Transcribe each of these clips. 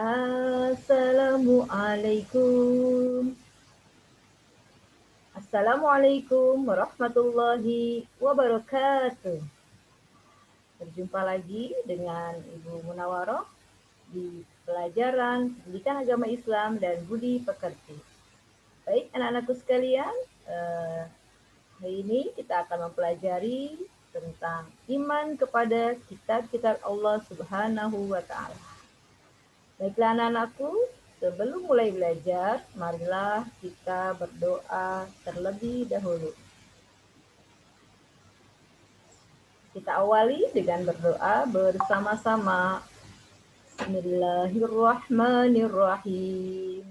Assalamualaikum. Assalamualaikum warahmatullahi wabarakatuh. Berjumpa lagi dengan Ibu Munawaroh di pelajaran Pendidikan Agama Islam dan Budi Pekerti. Baik anak-anakku sekalian, hari ini kita akan mempelajari tentang iman kepada kitab-kitab Allah Subhanahu wa Ta'ala. Baiklah anak-anakku, sebelum mulai belajar, marilah kita berdoa terlebih dahulu. Kita awali dengan berdoa bersama-sama. Bismillahirrahmanirrahim.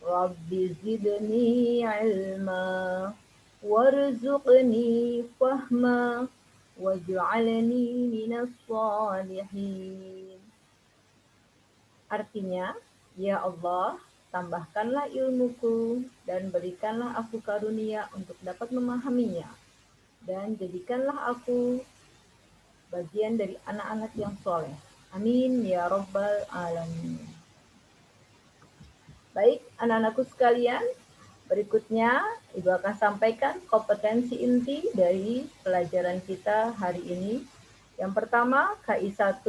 Rabbi zidni ilma warzuqni fahma waj'alni minas salihin. Artinya, ya Allah, tambahkanlah ilmuku dan berikanlah aku karunia untuk dapat memahaminya. Dan jadikanlah aku bagian dari anak-anak yang soleh. Amin ya Rabbal Alamin. Baik, anak-anakku sekalian, berikutnya Ibu akan sampaikan kompetensi inti dari pelajaran kita hari ini. Yang pertama, KI 1,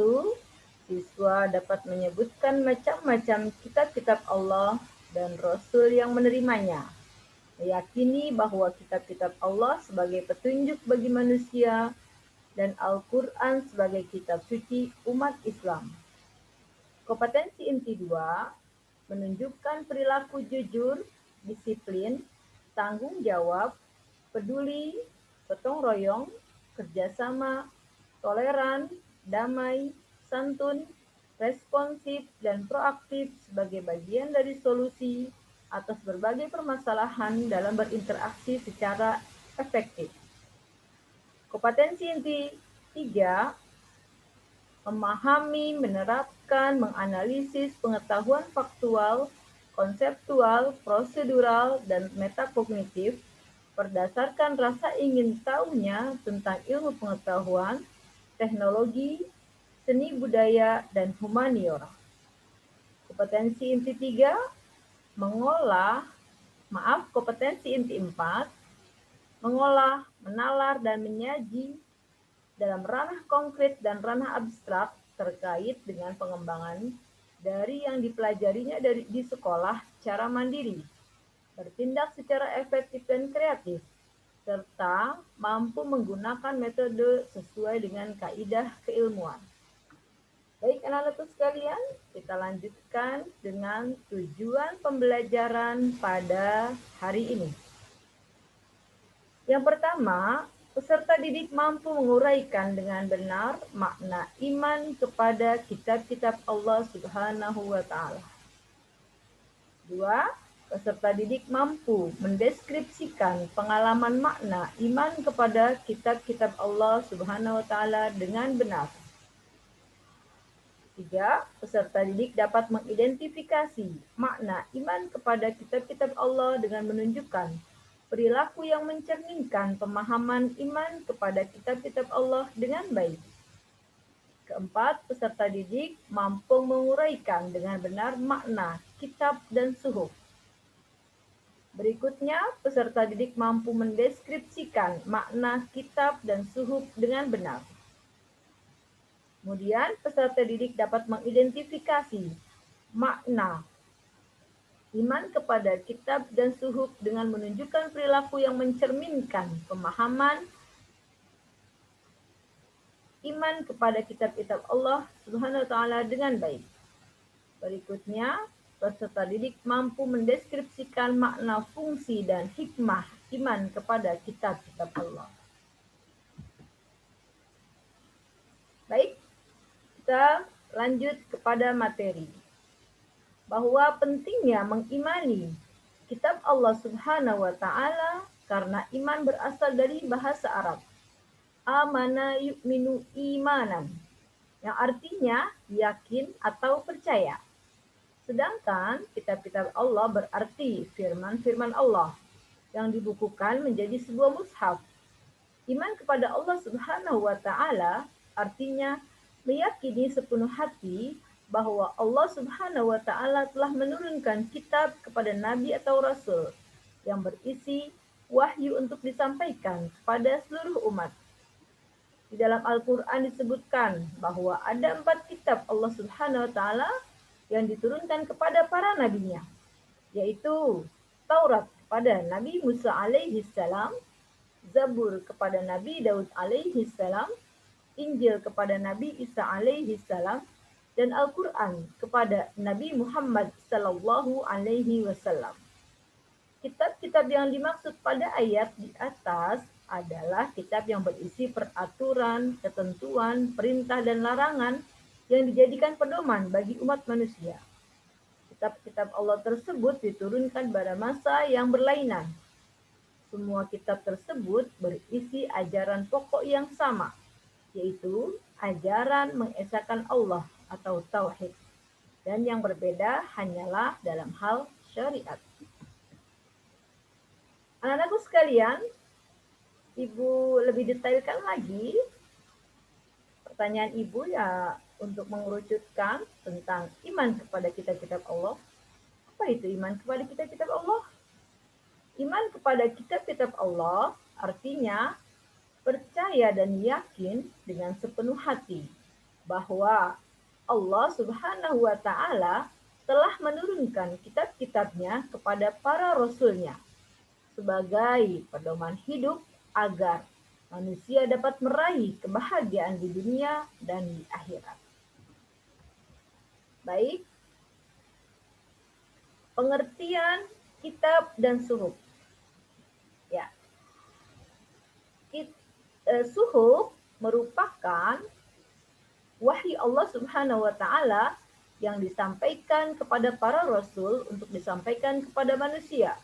siswa dapat menyebutkan macam-macam kitab-kitab Allah dan Rasul yang menerimanya. Meyakini bahwa kitab-kitab Allah sebagai petunjuk bagi manusia dan Al-Quran sebagai kitab suci umat Islam. Kompetensi inti 2, menunjukkan perilaku jujur, disiplin, tanggung jawab, peduli, gotong royong, kerjasama, toleran, damai, santun, responsif, dan proaktif sebagai bagian dari solusi atas berbagai permasalahan dalam berinteraksi secara efektif. Kompetensi inti 3, memahami, menerapkan, menganalisis pengetahuan faktual, konseptual, prosedural, dan metakognitif berdasarkan rasa ingin tahunya tentang ilmu pengetahuan, teknologi, seni budaya, dan humaniora. Kompetensi inti 3, kompetensi inti 4, mengolah, menalar, dan menyaji dalam ranah konkret dan ranah abstrak terkait dengan pengembangan dari yang dipelajarinya di sekolah secara mandiri, bertindak secara efektif dan kreatif, serta mampu menggunakan metode sesuai dengan kaidah keilmuan. Baik anak-anakku sekalian, kita lanjutkan dengan tujuan pembelajaran pada hari ini. Yang pertama, peserta didik mampu menguraikan dengan benar makna iman kepada kitab-kitab Allah Subhanahu wa Ta'ala. 2. Peserta didik mampu mendeskripsikan pengalaman makna iman kepada kitab-kitab Allah Subhanahu wa Ta'ala dengan benar. 3. Peserta didik dapat mengidentifikasi makna iman kepada kitab-kitab Allah dengan menunjukkan perilaku yang mencerminkan pemahaman iman kepada kitab-kitab Allah dengan baik. Keempat, peserta didik mampu menguraikan dengan benar makna kitab dan suhuf. Berikutnya, peserta didik mampu mendeskripsikan makna kitab dan suhuf dengan benar. Kemudian, peserta didik dapat mengidentifikasi makna iman kepada kitab dan suhuf dengan menunjukkan perilaku yang mencerminkan pemahaman iman kepada kitab-kitab Allah Subhanahu wa Ta'ala dengan baik. Berikutnya, peserta didik mampu mendeskripsikan makna fungsi dan hikmah iman kepada kitab-kitab Allah. Baik, kita lanjut kepada materi. Bahwa pentingnya mengimani kitab Allah Subhanahu wa Ta'ala karena iman berasal dari bahasa Arab. Amana yu'minu imanan, yang artinya yakin atau percaya. Sedangkan kitab-kitab Allah berarti firman-firman Allah yang dibukukan menjadi sebuah mushaf. Iman kepada Allah Subhanahu wa Ta'ala artinya meyakini sepenuh hati bahwa Allah Subhanahu wa taala telah menurunkan kitab kepada nabi atau rasul yang berisi wahyu untuk disampaikan kepada seluruh umat. Di dalam Al-Quran disebutkan bahwa ada 4 kitab Allah Subhanahu wa taala yang diturunkan kepada para nabinya, yaitu Taurat kepada Nabi Musa alaihi salam, Zabur kepada Nabi Daud alaihi salam, Injil kepada Nabi Isa alaihi salam, dan Al-Quran kepada Nabi Muhammad sallallahu alaihi wasallam. Kitab-kitab yang dimaksud pada ayat di atas adalah kitab yang berisi peraturan, ketentuan, perintah, dan larangan yang dijadikan pedoman bagi umat manusia. Kitab-kitab Allah tersebut diturunkan pada masa yang berlainan. Semua kitab tersebut berisi ajaran pokok yang sama, yaitu ajaran mengesahkan Allah atau tauhid. Dan yang berbeda hanyalah dalam hal syariat. Anak-anakku sekalian, Ibu lebih detailkan lagi pertanyaan Ibu ya untuk mengerucutkan tentang iman kepada kitab-kitab Allah. Apa itu iman kepada kitab-kitab Allah? Iman kepada kitab-kitab Allah artinya percaya dan yakin dengan sepenuh hati bahwa Allah Subhanahu wa taala telah menurunkan kitab-kitabnya kepada para rasulnya sebagai pedoman hidup agar manusia dapat meraih kebahagiaan di dunia dan di akhirat. Baik, pengertian kitab dan suhuf. Ya, suhuf merupakan wahyu Allah Subhanahu wa taala yang disampaikan kepada para rasul untuk disampaikan kepada manusia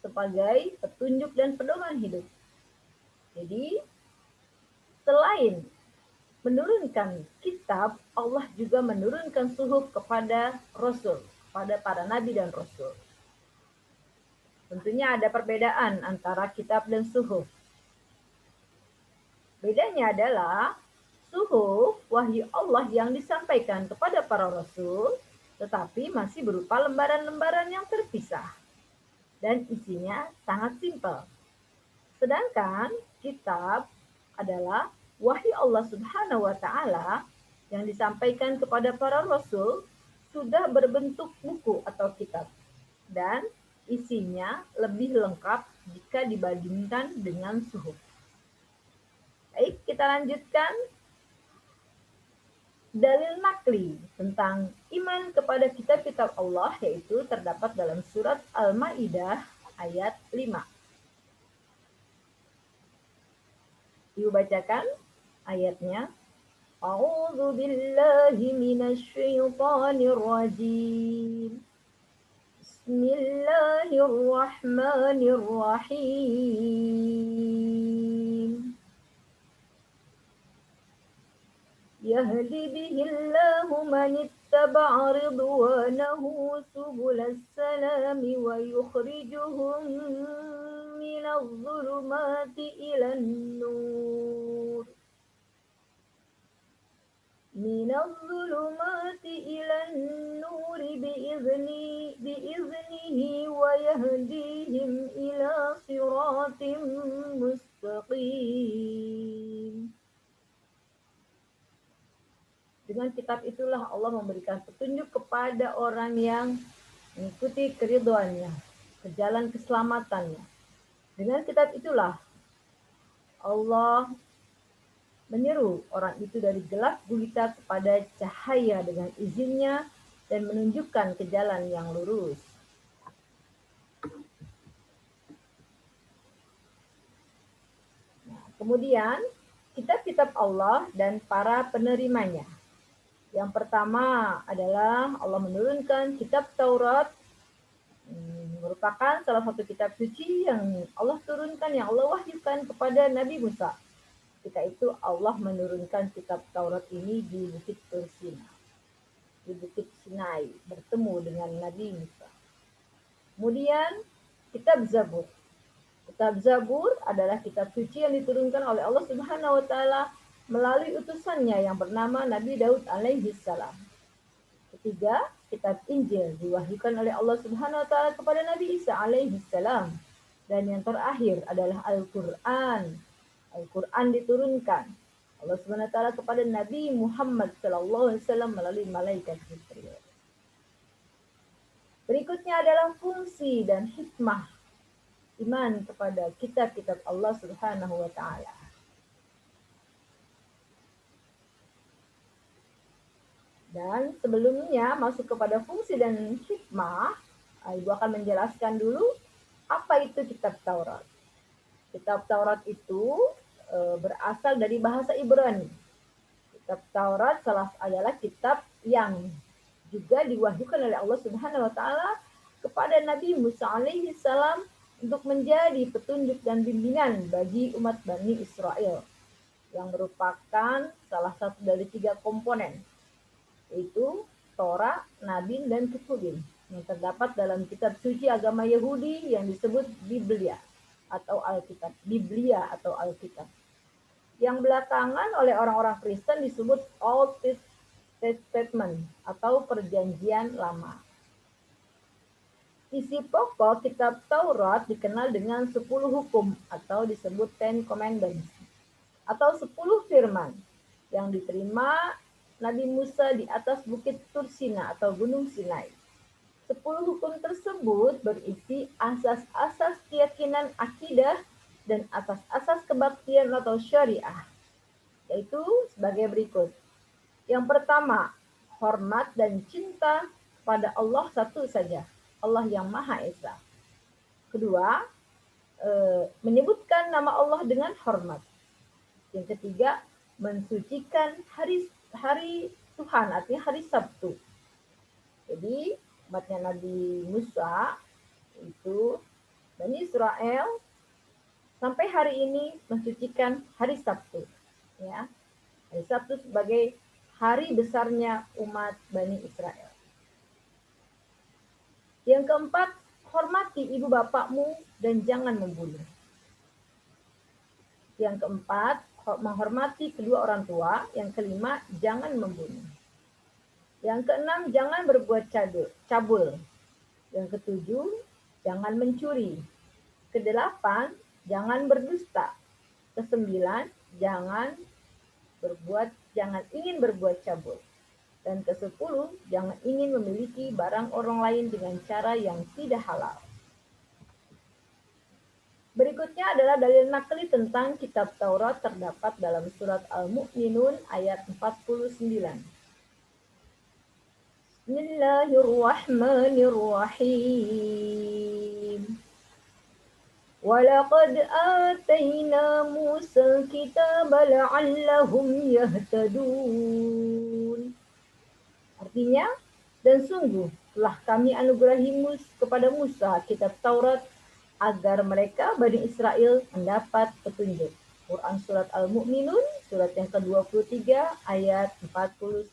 sebagai petunjuk dan pedoman hidup. Jadi, selain menurunkan kitab, Allah juga menurunkan suhuf kepada rasul, kepada para nabi dan rasul. Tentunya ada perbedaan antara kitab dan suhuf. Bedanya adalah suhuf wahyu Allah yang disampaikan kepada para rasul, tetapi masih berupa lembaran-lembaran yang terpisah dan isinya sangat simpel. Sedangkan kitab adalah wahyu Allah Subhanahu wa taala yang disampaikan kepada para rasul sudah berbentuk buku atau kitab dan isinya lebih lengkap jika dibandingkan dengan suhuf. Baik, kita lanjutkan. Dalil nakli tentang iman kepada kitab-kitab Allah yaitu terdapat dalam surat Al-Maidah ayat 5. Ibu bacakan ayatnya. A'udzu billahi minasy syaithanir rajim. Bismillahirrahmanirrahim. يهدي به الله من اتبع رضوانه سبل السلام ويخرجهم من الظلمات إلى النور بإذنه ويهديهم إلى صراط مستقيم. Dengan kitab itulah Allah memberikan petunjuk kepada orang yang mengikuti keridhoannya, ke jalan keselamatannya. Dengan kitab itulah Allah menyeru orang itu dari gelap gulita kepada cahaya dengan izinnya dan menunjukkan ke jalan yang lurus. Nah, kemudian kitab-kitab Allah dan para penerimanya. Yang pertama adalah Allah menurunkan kitab Taurat, merupakan salah satu kitab suci yang Allah turunkan, yang Allah wahyukan kepada Nabi Musa. Ketika itu Allah menurunkan kitab Taurat ini di Bukit Tursina, di Bukit Sinai, bertemu dengan Nabi Musa. Kemudian kitab Zabur. Kitab Zabur adalah kitab suci yang diturunkan oleh Allah Subhanahu wa taala melalui utusannya yang bernama Nabi Daud alaihi salam. Ketiga, kitab Injil diwahyukan oleh Allah Subhanahu wa taala kepada Nabi Isa alaihi salam. Dan yang terakhir adalah Al-Qur'an. Al-Qur'an diturunkan Allah Subhanahu wa taala kepada Nabi Muhammad sallallahu alaihi wasallam melalui malaikat Jibril. Berikutnya adalah fungsi dan hikmah iman kepada kitab-kitab Allah Subhanahu wa taala. Dan sebelumnya masuk kepada fungsi dan hikmah, Ibu akan menjelaskan dulu apa itu kitab Taurat. Kitab Taurat itu berasal dari bahasa Ibrani. Kitab Taurat adalah kitab yang juga diwahyukan oleh Allah Subhanahu wa taala kepada Nabi Musa alaihi salam untuk menjadi petunjuk dan bimbingan bagi umat Bani Israel yang merupakan salah satu dari 3 komponen, yaitu Torah, Nabi, dan Ketubin yang terdapat dalam kitab suci agama Yahudi yang disebut Biblia atau Alkitab. Biblia atau Alkitab. Yang belakangan oleh orang-orang Kristen disebut Old Testament atau Perjanjian Lama. Isi pokok kitab Taurat dikenal dengan 10 hukum atau disebut Ten Commandments atau 10 firman yang diterima Nabi Musa di atas bukit Tursina atau Gunung Sinai. 10 hukum tersebut berisi asas-asas keyakinan akidah dan asas-asas kebaktian atau syariah, yaitu sebagai berikut. Yang pertama, hormat dan cinta pada Allah satu saja, Allah yang Maha Esa. Kedua, menyebutkan nama Allah dengan hormat. Yang ketiga, mensucikan hari Tuhan, artinya hari Sabtu. Jadi umatnya Nabi Musa itu Bani Israel sampai hari ini mensucikan hari Sabtu, ya. Hari Sabtu sebagai hari besarnya umat Bani Israel. Yang keempat, hormati ibu bapakmu dan jangan membunuh. Yang keempat, menghormati kedua orang tua. Yang kelima, jangan membunuh. Yang keenam, jangan berbuat cabul. Yang ketujuh, jangan mencuri. Kedelapan, jangan berdusta. Kesembilan, jangan ingin berbuat cabul. Dan kesepuluh, jangan ingin memiliki barang orang lain dengan cara yang tidak halal. Berikutnya adalah dalil nakli tentang kitab Taurat terdapat dalam surat Al-Mu'minun ayat 49. Bismillahirrahmanirrahim. Walaqad atayna Musa al-kitaba la'allahum yahtadun. Artinya, dan sungguh telah kami anugerahi kepada Musa kitab Taurat agar mereka Bani Israel mendapat petunjuk. Quran Surat Al-Mu'minun, surat yang ke-23 ayat 49.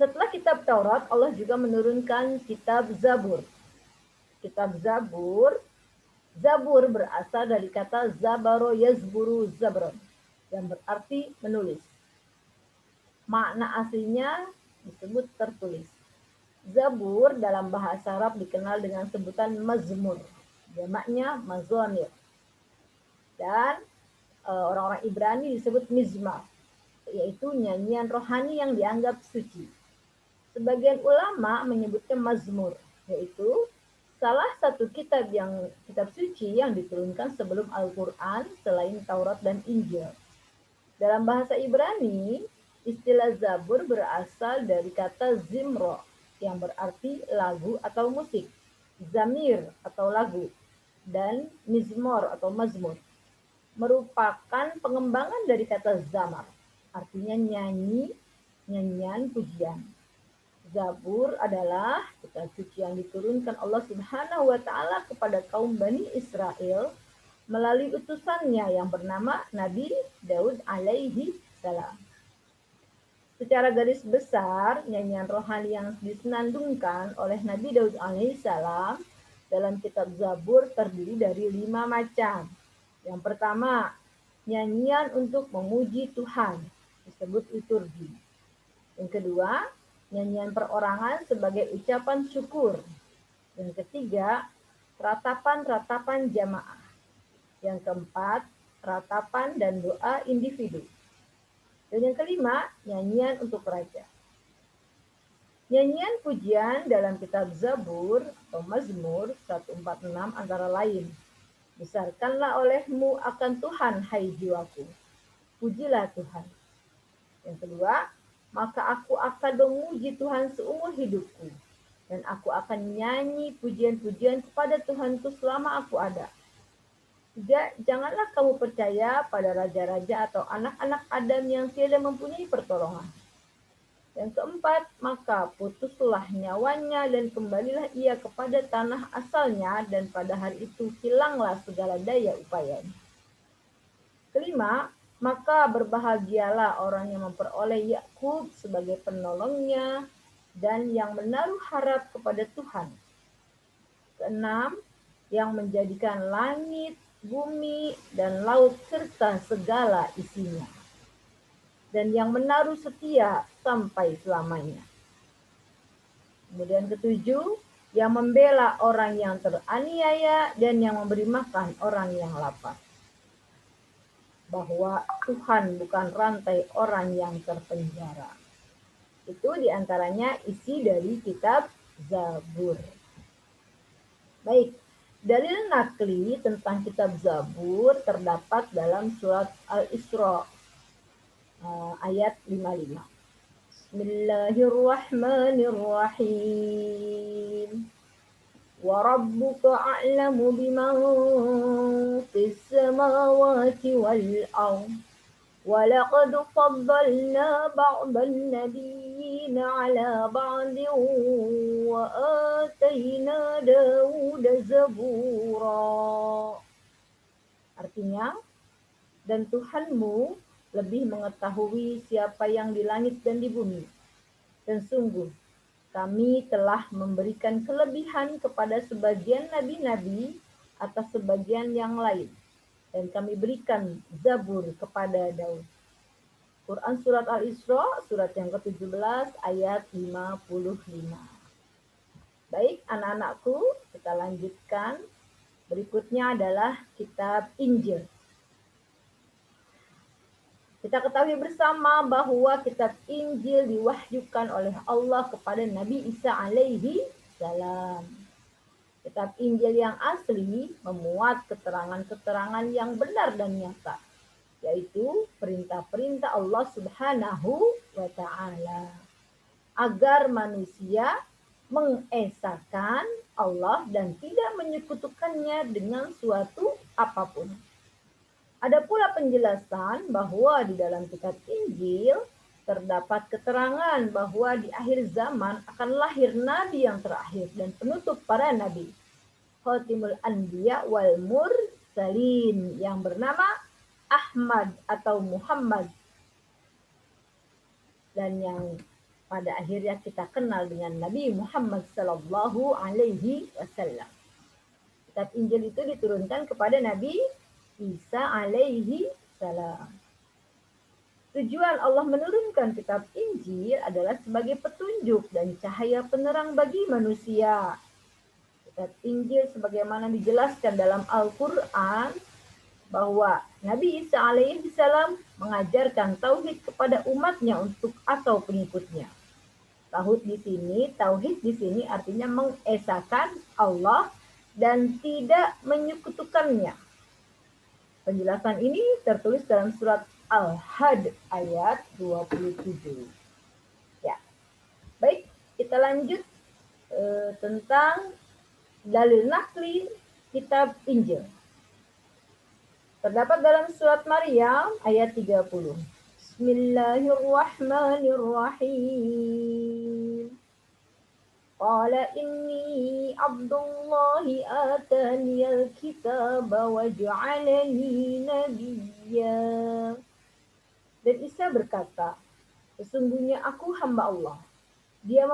Setelah kitab Taurat, Allah juga menurunkan kitab Zabur. Kitab Zabur berasal dari kata Zabaro yazburu zabron, yang berarti menulis. Makna aslinya disebut tertulis. Zabur dalam bahasa Arab dikenal dengan sebutan mazmur, jamaknya mazamir. Dan orang-orang Ibrani disebut mizmar, yaitu nyanyian rohani yang dianggap suci. Sebagian ulama menyebutnya mazmur, yaitu salah satu kitab suci yang diturunkan sebelum Al-Quran selain Taurat dan Injil. Dalam bahasa Ibrani, istilah Zabur berasal dari kata zimro, yang berarti lagu atau musik, zamir atau lagu, dan mizmor atau mazmur merupakan pengembangan dari kata zamar, artinya nyanyian pujian. Zabur adalah kitab suci yang diturunkan Allah Subhanahu wa taala kepada kaum Bani Israel melalui utusannya yang bernama Nabi Daud alaihi salam. Secara garis besar, nyanyian rohani yang disenandungkan oleh Nabi Daud alaihissalam dalam kitab Zabur terdiri dari 5 macam. Yang pertama, nyanyian untuk memuji Tuhan, disebut liturgi. Yang kedua, nyanyian perorangan sebagai ucapan syukur. Yang ketiga, ratapan-ratapan jamaah. Yang keempat, ratapan dan doa individu. Dan yang kelima, nyanyian untuk raja. Nyanyian pujian dalam kitab Zabur atau Mazmur 146 antara lain. Besarkanlah olehmu akan Tuhan, hai jiwaku. Pujilah Tuhan. Yang kedua, maka aku akan memuji Tuhan seumur hidupku. Dan aku akan nyanyi pujian-pujian kepada Tuhanku selama aku ada. Tiga, janganlah kamu percaya pada raja-raja atau anak-anak Adam yang tiada mempunyai pertolongan. Yang keempat, maka putuslah nyawanya dan kembalilah ia kepada tanah asalnya dan pada hari itu hilanglah segala daya upayanya. Kelima, maka berbahagialah orang yang memperoleh Yakub sebagai penolongnya dan yang menaruh harap kepada Tuhan. Keenam, yang menjadikan langit, bumi, dan laut serta segala isinya. Dan yang menaruh setia sampai selamanya. Kemudian ketujuh, yang membela orang yang teraniaya dan yang memberi makan orang yang lapar. Bahwa Tuhan bukan rantai orang yang terpenjara. Itu diantaranya isi dari kitab Zabur. Baik, dalil nakli tentang kitab Zabur terdapat dalam surat Al-Isra ayat 55. Bismillahirrahmanirrahim. Wa rabbuka a'lamu biman fis samawati wal ardh. Wa laqad faddalna ba'dan nabiyyina 'ala ba'din wa atayna Dawuda zabura. Artinya, dan Tuhanmu lebih mengetahui siapa yang di langit dan di bumi. Dan sungguh, kami telah memberikan kelebihan kepada sebagian nabi-nabi atas sebagian yang lain. Dan kami berikan Zabur kepada Daud. Quran Surat Al-Isra, surat yang ke-17, ayat 55. Baik, anak-anakku, kita lanjutkan. Berikutnya adalah kitab Injil. Kita ketahui bersama bahwa kitab Injil diwahyukan oleh Allah kepada Nabi Isa alaihi salam. Kitab Injil yang asli memuat keterangan-keterangan yang benar dan nyata, yaitu perintah-perintah Allah Subhanahu wa Ta'ala, agar manusia mengesahkan Allah dan tidak menyekutukannya dengan suatu apapun. Ada pula penjelasan bahwa di dalam kitab Injil terdapat keterangan bahwa di akhir zaman akan lahir nabi yang terakhir dan penutup para nabi, Khatimul Anbiya wal Mursalin, yang bernama Ahmad atau Muhammad, dan yang pada akhirnya kita kenal dengan Nabi Muhammad sallallahu alaihi wasallam. Kitab Injil itu diturunkan kepada Nabi Isa alaihi salam. Tujuan Allah menurunkan kitab Injil adalah sebagai petunjuk dan cahaya penerang bagi manusia. Kitab Injil sebagaimana dijelaskan dalam Al-Quran bahwa Nabi Isa alaihi salam mengajarkan tauhid kepada umatnya untuk atau pengikutnya. Tauhid di sini artinya mengesahkan Allah dan tidak menyekutukannya. Penjelasan ini tertulis dalam surat Al-Had ayat 27. Ya. Baik, kita lanjut tentang dalil nakli kitab Injil. Terdapat dalam surat Maryam ayat 30. Bismillahirrahmanirrahim. Qala inni abdullahi ataniyal kitaba wa ja'alani nabiyya. Dan Isa berkata, sesungguhnya aku hamba Allah. Dia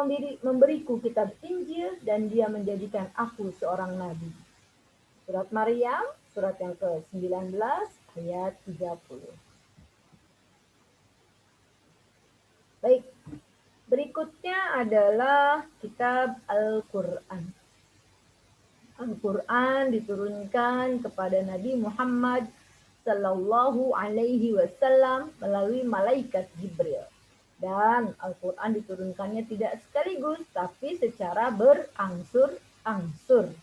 memberiku kitab Injil dan dia menjadikan aku seorang nabi. Surat Maryam, surat yang ke-19 ayat 30. Baik, Berikutnya adalah kitab Al-Quran. Al-Quran diturunkan kepada Nabi Muhammad Sallallahu Alaihi Wasallam melalui malaikat Jibril. Dan Al-Quran diturunkannya tidak sekaligus, tapi secara berangsur-angsur.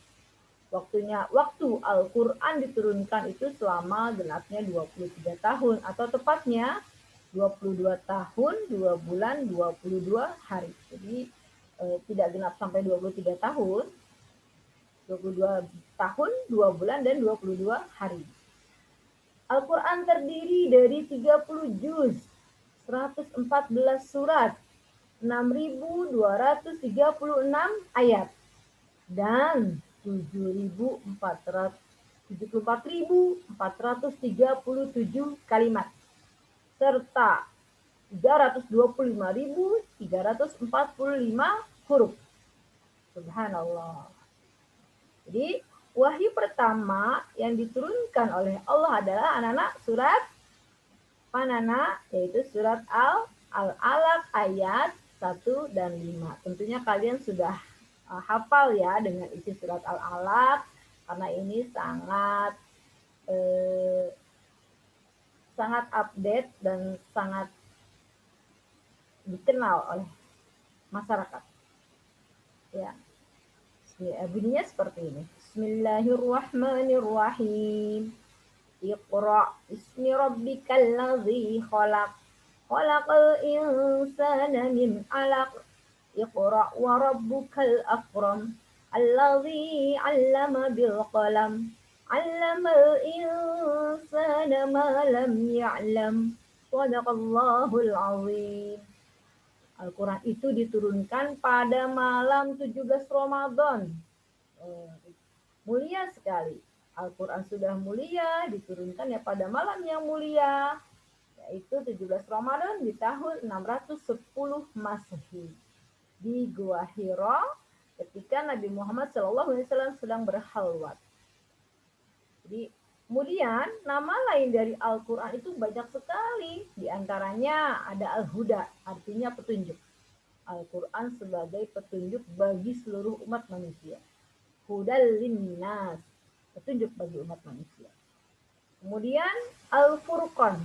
Waktu Al-Quran diturunkan itu selama genapnya 23 tahun, atau tepatnya 22 tahun, 2 bulan, 22 hari. Jadi tidak genap sampai 23 tahun, 22 tahun, 2 bulan, dan 22 hari. Al-Quran terdiri dari 30 juz, 114 surat, 6.236 ayat, dan 74.437 kalimat, serta 325.345 huruf. Subhanallah. Jadi wahyu pertama yang diturunkan oleh Allah adalah anak-anak surat Panana, yaitu surat Al-Alaq ayat 1 dan 5. Tentunya kalian sudah hafal ya dengan isi surat Al-Alaq, karena ini sangat update dan sangat dikenal oleh masyarakat. Ya. Bunyinya seperti ini. Bismillahirrahmanirrahim. Iqra' ismi rabbikal ladzi khalaq. Khalaqal insana min 'alaq. Iqra' wa rabbukal akram. Alladzi 'allama bil qalam. 'Allamal insana ma lam ya'lam. Shadaqallahul 'azim. Al-Quran itu diturunkan pada malam 17 Ramadan. Mulia sekali. Al-Quran sudah mulia, diturunkan ya pada malam yang mulia, yaitu 17 Ramadan di tahun 610 Masehi. Di Gua Hira ketika Nabi Muhammad SAW sedang berkhalwat. Jadi kemudian nama lain dari Al-Quran itu banyak sekali. Di antaranya ada Al-Huda, artinya petunjuk. Al-Quran sebagai petunjuk bagi seluruh umat manusia. Hudal linnas, petunjuk bagi umat manusia. Kemudian Al-Furqan,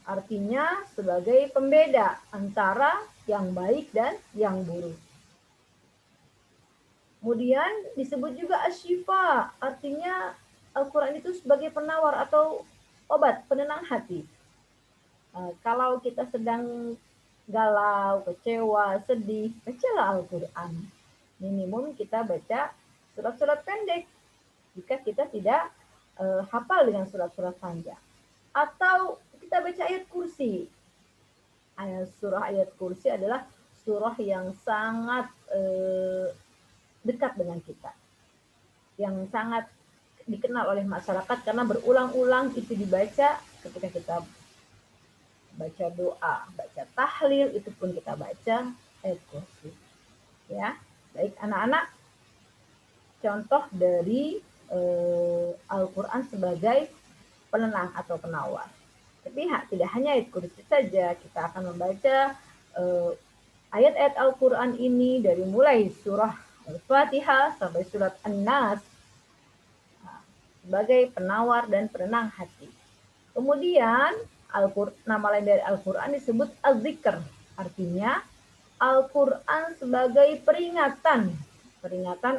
artinya sebagai pembeda antara yang baik dan yang buruk. Kemudian disebut juga Asy-Syifa, artinya Al-Quran itu sebagai penawar atau obat penenang hati. Kalau kita sedang galau, kecewa, sedih, bacalah Al-Quran. Minimum kita baca surat-surat pendek jika kita tidak hafal dengan surat-surat panjang. Atau kita baca ayat kursi. Surah ayat kursi adalah surah yang sangat dekat dengan kita. Yang sangat dikenal oleh masyarakat karena berulang-ulang itu dibaca ketika kita baca doa, baca tahlil, itu pun kita baca ayat kursi. Ya, baik anak-anak, contoh dari Al-Quran sebagai penenang atau penawar. Tapi tidak hanya ayat kursi saja, kita akan membaca ayat-ayat Al-Quran ini dari mulai surah Al-Fatihah sampai surat An-Nas sebagai penawar dan penenang hati. Kemudian nama lain dari Al-Quran disebut Az-Zikr, artinya Al-Quran sebagai peringatan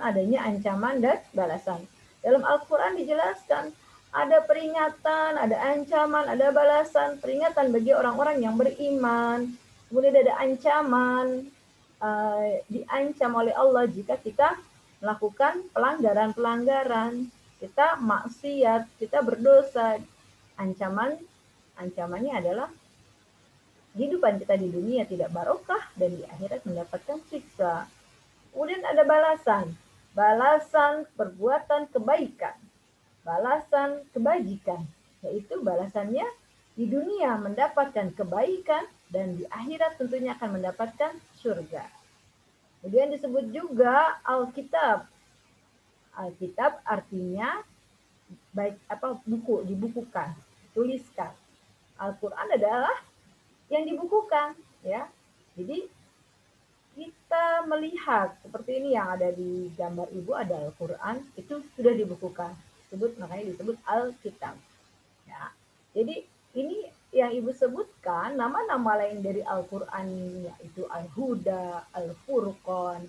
adanya ancaman dan balasan. Dalam Al-Quran dijelaskan ada peringatan, ada ancaman, ada balasan. Peringatan bagi orang-orang yang beriman. Kemudian ada ancaman, diancam oleh Allah jika kita melakukan pelanggaran-pelanggaran. Kita maksiat, kita berdosa. Ancamannya adalah kehidupan kita di dunia tidak barokah dan di akhirat mendapatkan siksa. Kemudian ada balasan perbuatan kebaikan, balasan kebajikan, yaitu balasannya di dunia mendapatkan kebaikan dan di akhirat tentunya akan mendapatkan surga. Kemudian disebut juga Alkitab. Alkitab artinya buku, dibukukan, tuliskan. Al-Quran adalah yang dibukukan, ya. Jadi kita melihat seperti ini yang ada di gambar ibu ada Al-Quran, itu sudah dibukukan, makanya disebut Alkitab. Ya. Jadi ini yang ibu sebutkan nama-nama lain dari Al-Quran, yaitu Al-Huda, Al-Furqan,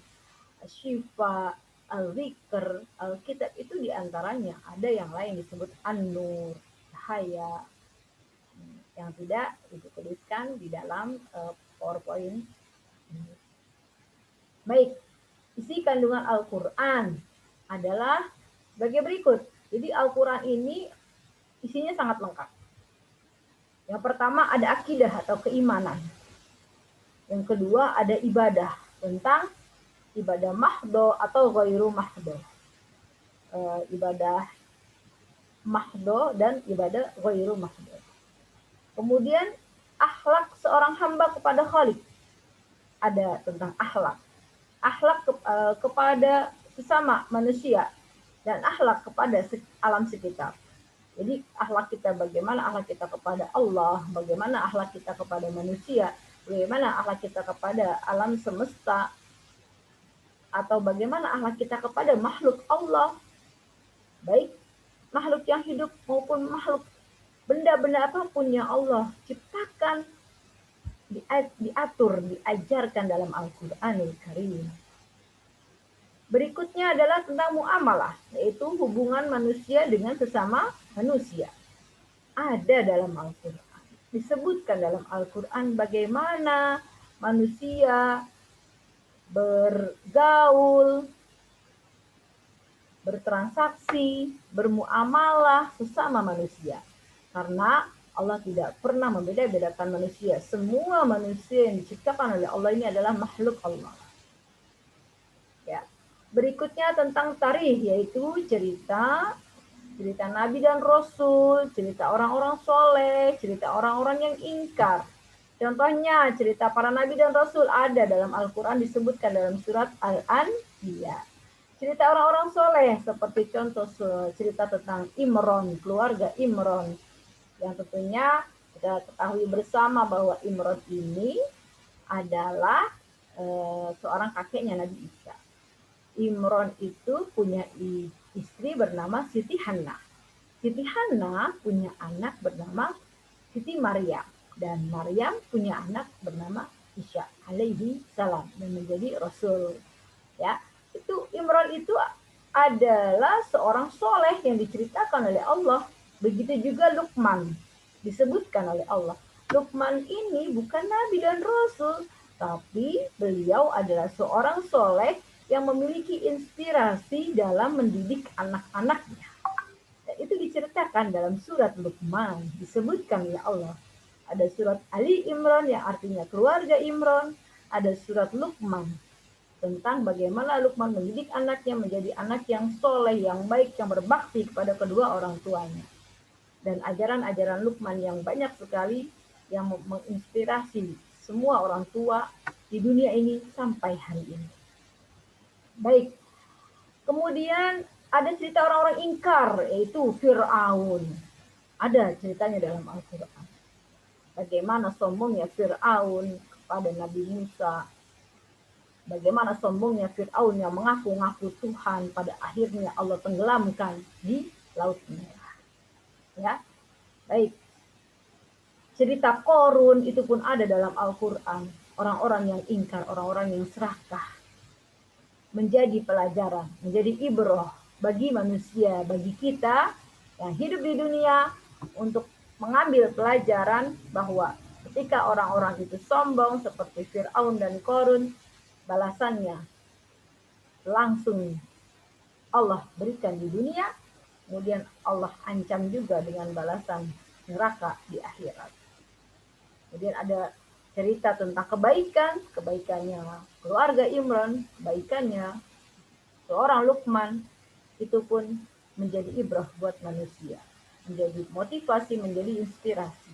Syifa, Al-Zikr, Al-Kitab, itu diantaranya. Ada yang lain disebut An-Nur, Cahaya, yang tidak ibu tuliskan di dalam PowerPoint. Baik, isi kandungan Al-Quran adalah sebagai berikut. Jadi Al-Quran ini isinya sangat lengkap. Yang pertama ada akidah atau keimanan. Yang kedua ada ibadah, tentang ibadah mahdo atau ghairu mahdo. Ibadah mahdo dan ibadah ghairu mahdo. Kemudian akhlak seorang hamba kepada Khalik. Ada tentang akhlak. Akhlak kepada sesama manusia dan akhlak kepada alam sekitar. Jadi akhlak kita, bagaimana akhlak kita kepada Allah, bagaimana akhlak kita kepada manusia, bagaimana akhlak kita kepada alam semesta, atau bagaimana akhlak kita kepada makhluk Allah, baik makhluk yang hidup maupun makhluk benda-benda apapun yang Allah ciptakan, diatur, diajarkan dalam Al-Qur'anul Karim. Berikutnya adalah tentang muamalah, yaitu hubungan manusia dengan sesama manusia. Ada dalam Al-Quran. Disebutkan dalam Al-Quran bagaimana manusia bergaul, bertransaksi, bermuamalah sesama manusia. Karena Allah tidak pernah membeda-bedakan manusia. Semua manusia yang diciptakan oleh Allah ini adalah makhluk Allah. Ya. Berikutnya tentang tarikh, yaitu cerita Nabi dan Rasul, cerita orang-orang soleh, cerita orang-orang yang ingkar. Contohnya cerita para Nabi dan Rasul ada dalam Al-Quran, disebutkan dalam surat Al-Anbiya. Cerita orang-orang soleh seperti contoh cerita tentang Imron, keluarga Imron, yang tentunya kita ketahui bersama bahwa Imron ini adalah seorang kakeknya Nabi Isa. Imron itu punya istri bernama Siti Hannah. Siti Hannah punya anak bernama Siti Maryam. Dan Maryam punya anak bernama Isa alaihi salam dan menjadi Rasul. Ya, itu Imron itu adalah seorang soleh yang diceritakan oleh Allah. Begitu juga Luqman disebutkan oleh Allah. Luqman ini bukan Nabi dan Rasul, tapi beliau adalah seorang soleh yang memiliki inspirasi dalam mendidik anak-anaknya. Dan itu diceritakan dalam surat Luqman, disebutkan oleh Allah. Ada surat Ali Imran yang artinya keluarga Imran, ada surat Luqman tentang bagaimana Luqman mendidik anaknya menjadi anak yang soleh, yang baik, yang berbakti kepada kedua orang tuanya. Dan ajaran-ajaran Luqman yang banyak sekali yang menginspirasi semua orang tua di dunia ini sampai hari ini. Baik, kemudian ada cerita orang-orang ingkar, yaitu Fir'aun. Ada ceritanya dalam Al-Quran. Bagaimana sombongnya Fir'aun kepada Nabi Musa. Bagaimana sombongnya Fir'aun yang mengaku-ngaku Tuhan, pada akhirnya Allah tenggelamkan di Laut Merah. Ya, baik. Cerita Qorun itu pun ada dalam Al-Quran. Orang-orang yang ingkar, orang-orang yang serakah. Menjadi pelajaran, menjadi ibrah bagi manusia, bagi kita yang hidup di dunia, untuk mengambil pelajaran bahwa ketika orang-orang itu sombong seperti Fir'aun dan Qorun, balasannya langsung Allah berikan di dunia, kemudian Allah ancam juga dengan balasan neraka di akhirat. Kemudian ada cerita tentang kebaikannya keluarga Imran, kebaikannya seorang Luqman, itu pun menjadi ibrah buat manusia, menjadi motivasi, menjadi inspirasi.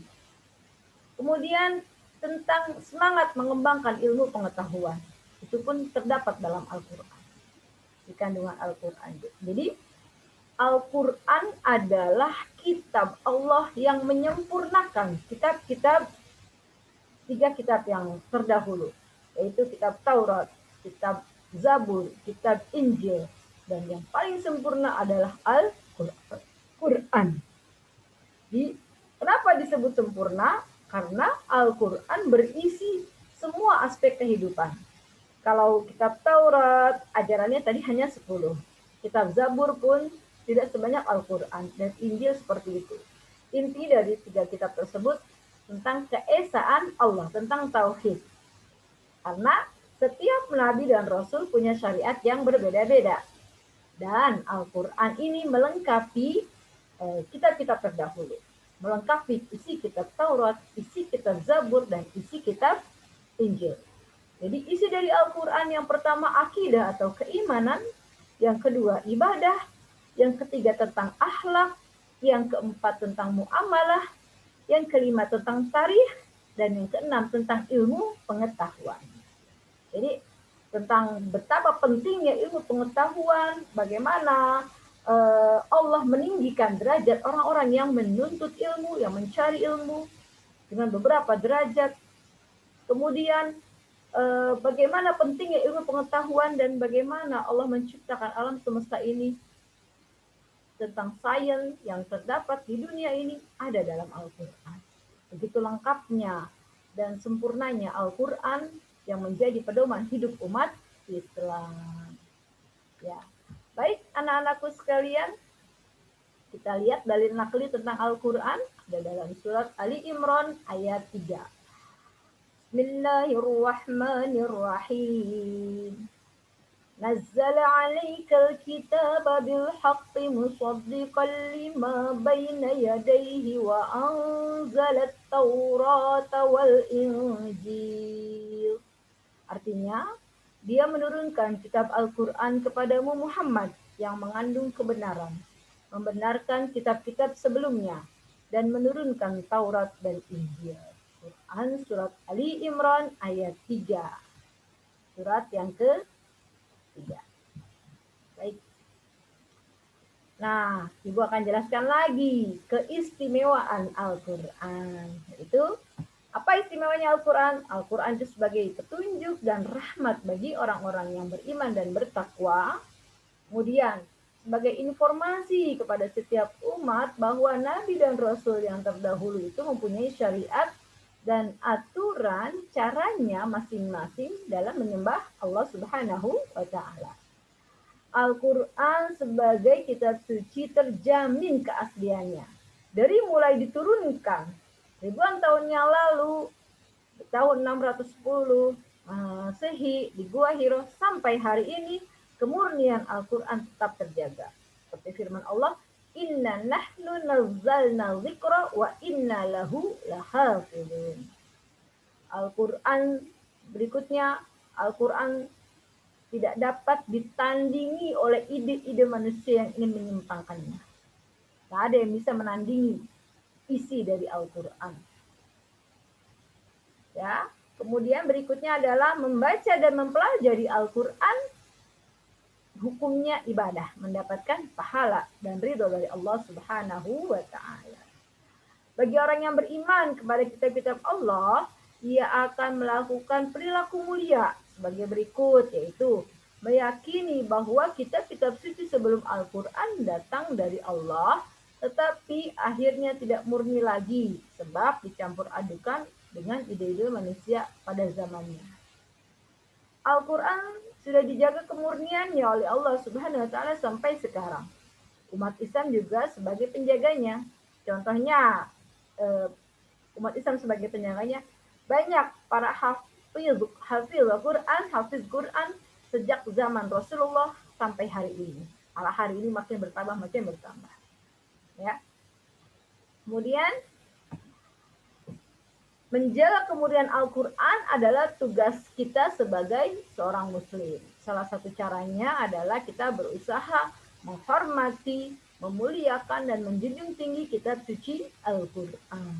Kemudian tentang semangat mengembangkan ilmu pengetahuan, itu pun terdapat dalam Al-Quran, di kandungan Al-Quran. Jadi Al-Quran adalah kitab Allah yang menyempurnakan kitab-kitab, 3 kitab yang terdahulu. yaitu kitab Taurat, kitab Zabur, kitab Injil, dan yang paling sempurna adalah Al-Quran. Kenapa disebut sempurna? Karena Al-Quran berisi semua aspek kehidupan. Kalau kitab Taurat, ajarannya tadi hanya 10. Kitab Zabur pun tidak sebanyak Al-Quran, dan Injil seperti itu. Inti dari 3 kitab tersebut tentang keesaan Allah, tentang Tauhid. Karena setiap Nabi dan Rasul punya syariat yang berbeda-beda. Dan Al-Quran ini melengkapi kitab-kitab terdahulu. Melengkapi isi kitab Taurat, isi kitab Zabur, dan isi kitab Injil. Jadi isi dari Al-Quran yang pertama akidah atau keimanan, yang kedua ibadah, yang ketiga tentang akhlak, yang keempat tentang muamalah, yang kelima tentang tarikh, dan yang keenam tentang ilmu pengetahuan. Jadi tentang betapa pentingnya ilmu pengetahuan, bagaimana Allah meninggikan derajat orang-orang yang menuntut ilmu, yang mencari ilmu dengan beberapa derajat. Kemudian bagaimana pentingnya ilmu pengetahuan dan bagaimana Allah menciptakan alam semesta ini, tentang sains yang terdapat di dunia ini ada dalam Al-Quran. Begitu lengkapnya dan sempurnanya Al-Quran yang menjadi pedoman hidup umat Islam. Ya, baik anak-anakku sekalian, kita lihat dalil nakli tentang Al-Quran ada dalam surat Ali Imran ayat 3. Bismillahirrahmanirrahim. نزل عليك الكتاب بالحق مصدقا لما بين يديه وأنزل التوراة والإنجيل. Artinya, dia menurunkan kitab Al-Quran kepadamu Muhammad yang mengandung kebenaran, membenarkan kitab-kitab sebelumnya, dan menurunkan Taurat dan Injil. Quran Surat Ali Imran ayat 3. Surat yang ke-3. Baik. Nah, Ibu akan jelaskan lagi keistimewaan Al-Quran. Yaitu, apa istimewanya Al-Quran? Al-Quran itu sebagai petunjuk dan rahmat bagi orang-orang yang beriman dan bertakwa. Kemudian, sebagai informasi kepada setiap umat bahwa Nabi dan Rasul yang terdahulu itu mempunyai syariat dan aturan caranya masing-masing dalam menyembah Allah Subhanahu wa Ta'ala. Al-Quran sebagai kitab suci terjamin keasliannya. Dari mulai diturunkan ribuan tahun yang lalu, tahun 610 Masehi di Gua Hiro sampai hari ini, kemurnian Al-Quran tetap terjaga. Seperti firman Allah, Inna nahnu nazzalna dzikra wa inna lahu lahafidun. Al-Quran berikutnya, Al-Quran tidak dapat ditandingi oleh ide-ide manusia yang ingin menyimpangkannya. Tak ada yang bisa menandingi isi dari Al-Quran. Ya, kemudian berikutnya adalah membaca dan mempelajari Al-Quran, hukumnya ibadah, mendapatkan pahala dan ridho dari Allah Subhanahu wa Ta'ala. Bagi orang yang beriman kepada kitab-kitab Allah, ia akan melakukan perilaku mulia sebagai berikut, yaitu meyakini bahwa kitab-kitab suci sebelum Al-Quran datang dari Allah, tetapi akhirnya tidak murni lagi sebab dicampur adukan dengan ide-ide manusia pada zamannya. Al-Quran sudah dijaga kemurniannya oleh Allah Subhanahu wa Ta'ala sampai sekarang. Umat Islam juga sebagai penjaganya. Contohnya, umat Islam sebagai penjaganya, banyak para hafiz Quran sejak zaman Rasulullah sampai hari ini. Malah hari ini makin bertambah. Ya. Kemudian, menjaga kemurnian Al-Quran adalah tugas kita sebagai seorang muslim. Salah satu caranya adalah kita berusaha menghormati, memuliakan, dan menjunjung tinggi kitab suci Al-Quran.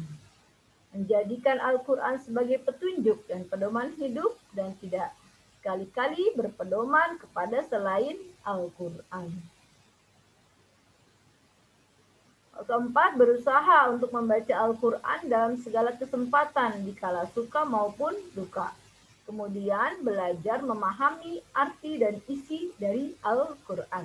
Menjadikan Al-Quran sebagai petunjuk dan pedoman hidup dan tidak sekali-kali berpedoman kepada selain Al-Quran. Keempat, berusaha untuk membaca Al-Quran dalam segala kesempatan, dikala suka maupun duka. Kemudian belajar memahami arti dan isi dari Al-Quran.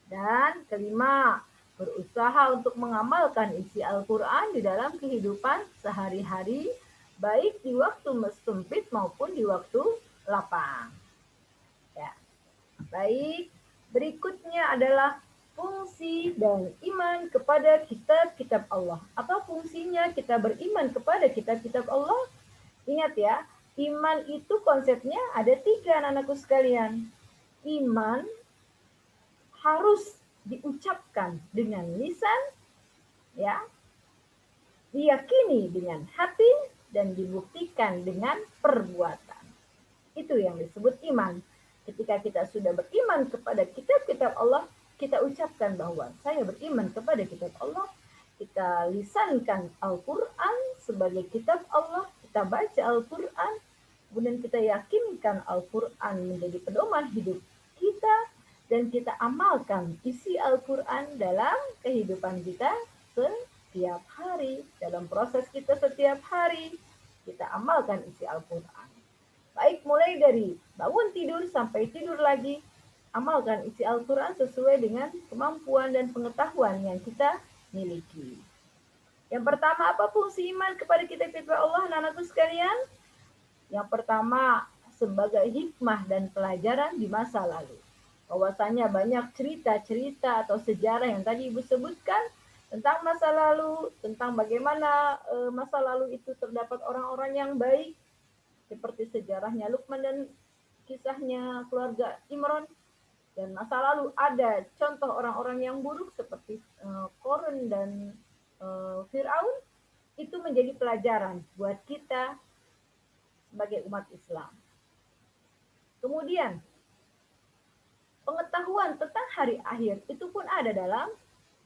Dan kelima, berusaha untuk mengamalkan isi Al-Quran di dalam kehidupan sehari-hari, baik di waktu sempit maupun di waktu lapang. Ya. Baik, berikutnya adalah fungsi dan iman kepada kitab-kitab Allah. Apa fungsinya kita beriman kepada kitab-kitab Allah? Ingat ya, iman itu konsepnya ada 3 anak-anakku sekalian. Iman harus diucapkan dengan lisan, ya, diyakini dengan hati, dan dibuktikan dengan perbuatan. Itu yang disebut iman. Ketika kita sudah beriman kepada kitab-kitab Allah, kita ucapkan bahwa saya beriman kepada kitab Allah, kita lisankan Al-Quran sebagai kitab Allah, kita baca Al-Quran, kemudian kita yakinkan Al-Quran menjadi pedoman hidup kita, dan kita amalkan isi Al-Quran dalam kehidupan kita setiap hari. Dalam proses kita setiap hari, kita amalkan isi Al-Quran. Baik mulai dari bangun tidur sampai tidur lagi, amalkan isi Al-Quran sesuai dengan kemampuan dan pengetahuan yang kita miliki. Yang pertama, apa fungsi iman kepada kitab-kitab Allah, anak-anakku sekalian? Yang pertama, sebagai hikmah dan pelajaran di masa lalu. Bahwasanya banyak cerita-cerita atau sejarah yang tadi Ibu sebutkan tentang masa lalu, tentang bagaimana masa lalu itu terdapat orang-orang yang baik, seperti sejarahnya Luqman dan kisahnya keluarga Imran. Dan masa lalu ada contoh orang-orang yang buruk seperti Korun dan Fir'aun. Itu menjadi pelajaran buat kita sebagai umat Islam. Kemudian pengetahuan tentang hari akhir itu pun ada dalam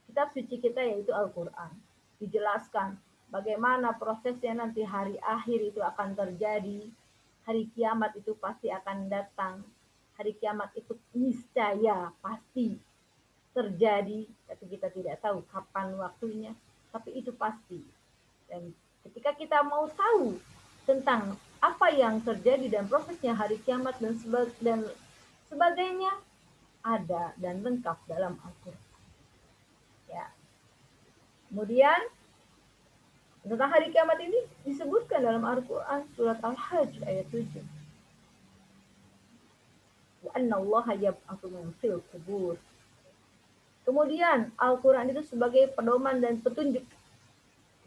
kitab suci kita, yaitu Al-Quran. Dijelaskan bagaimana prosesnya nanti hari akhir itu akan terjadi. Hari kiamat itu pasti akan datang. Hari kiamat itu niscaya pasti terjadi, tapi kita tidak tahu kapan waktunya, tapi itu pasti. Dan ketika kita mau tahu tentang apa yang terjadi dan prosesnya hari kiamat dan sebagainya, ada dan lengkap dalam Al-Quran. Ya. Kemudian tentang hari kiamat ini disebutkan dalam Al-Quran surat Al-Hajj ayat 7. Wa anna Allah yab'atsu man fil qubur. Kemudian Al-Quran itu sebagai pedoman dan petunjuk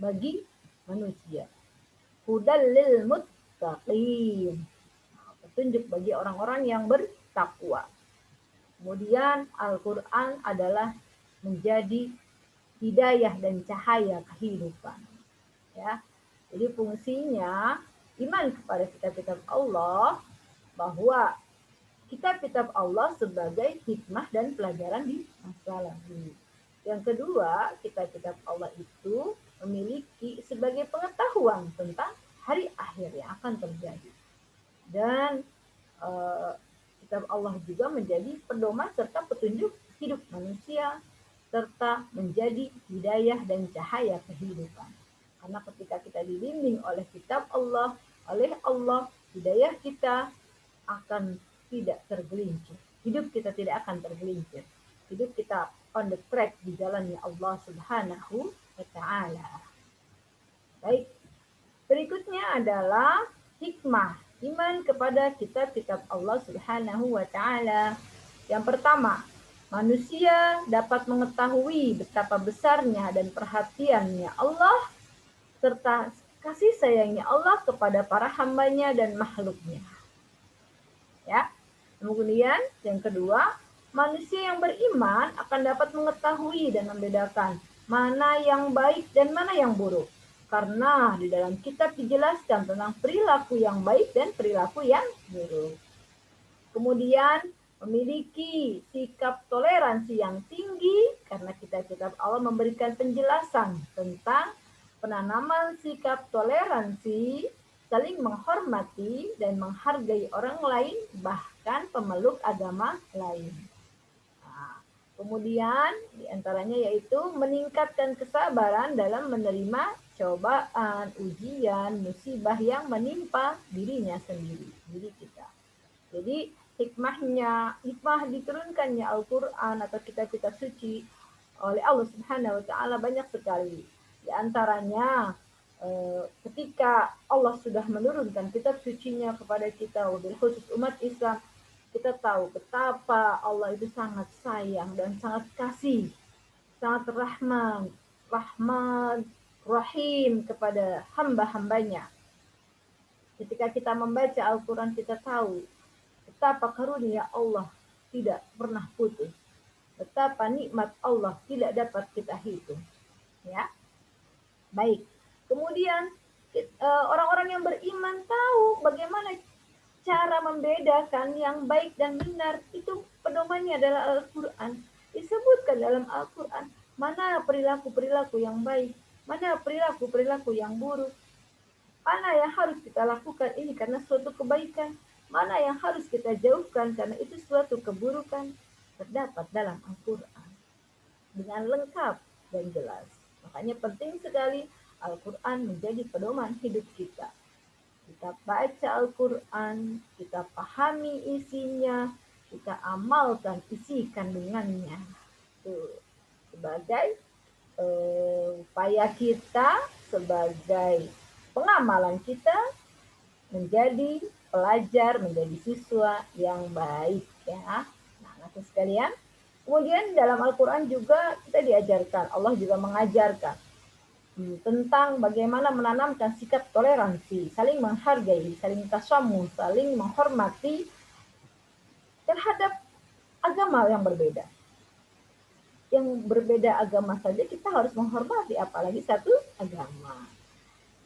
bagi manusia. Hudal lil muttaqin. Petunjuk bagi orang-orang yang bertakwa. Kemudian Al-Quran adalah menjadi hidayah dan cahaya kehidupan. Ya. Jadi fungsinya iman kepada kitab-kitab Allah, bahwa kitab-kitab Allah sebagai hikmah dan pelajaran di masa lalu. Yang kedua, kitab-kitab Allah itu memiliki sebagai pengetahuan tentang hari akhir yang akan terjadi. Dan kitab Allah juga menjadi pedoman serta petunjuk hidup manusia, serta menjadi hidayah dan cahaya kehidupan. Karena ketika kita dibimbing oleh kitab Allah, oleh Allah, hidayah kita akan tidak tergelincir. Hidup kita tidak akan tergelincir. Hidup kita on the track di jalannya Allah Subhanahu wa Ta'ala. Baik, berikutnya adalah hikmah iman kepada kitab-kitab Allah Subhanahu wa Ta'ala. Yang pertama, manusia dapat mengetahui betapa besarnya dan perhatiannya Allah serta kasih sayangnya Allah kepada para hambanya dan makhluknya. Ya. Kemudian yang kedua, manusia yang beriman akan dapat mengetahui dan membedakan mana yang baik dan mana yang buruk. Karena di dalam kitab dijelaskan tentang perilaku yang baik dan perilaku yang buruk. Kemudian memiliki sikap toleransi yang tinggi karena kitab-kitab Allah memberikan penjelasan tentang penanaman sikap toleransi, saling menghormati dan menghargai orang lain, bahkan pemeluk agama lain. Nah, kemudian diantaranya yaitu meningkatkan kesabaran dalam menerima cobaan, ujian, musibah yang menimpa dirinya sendiri, diri kita. Jadi hikmah diturunkannya Al-Quran atau kitab-kitab suci oleh Allah Subhanahu wa Ta'ala banyak sekali. Di antaranya ketika Allah sudah menurunkan kitab sucinya kepada kita, wabil khusus umat Islam, kita tahu betapa Allah itu sangat sayang dan sangat kasih, sangat rahman, rahim kepada hamba-hambanya. Ketika kita membaca Al-Quran, kita tahu betapa karunia Allah tidak pernah putus, betapa nikmat Allah tidak dapat kita hitung. Ya, baik. Kemudian orang-orang yang beriman tahu bagaimana cara membedakan yang baik dan benar. Itu pedomannya adalah Al-Quran. Disebutkan dalam Al-Quran mana perilaku-perilaku yang baik, mana perilaku-perilaku yang buruk, mana yang harus kita lakukan ini karena suatu kebaikan, mana yang harus kita jauhkan karena itu suatu keburukan, terdapat dalam Al-Quran dengan lengkap dan jelas. Makanya penting sekali Al-Quran menjadi pedoman hidup kita. Kita baca Al-Quran, kita pahami isinya, kita amalkan isi kandungannya. Tuh, sebagai upaya kita, sebagai pengamalan kita menjadi pelajar, menjadi siswa yang baik ya. Nah, anak sekalian, kemudian dalam Al-Quran juga kita diajarkan, Allah juga mengajarkan tentang bagaimana menanamkan sikap toleransi, saling menghargai, saling tasamu, saling menghormati terhadap agama yang berbeda. Yang berbeda agama saja kita harus menghormati, apalagi satu agama.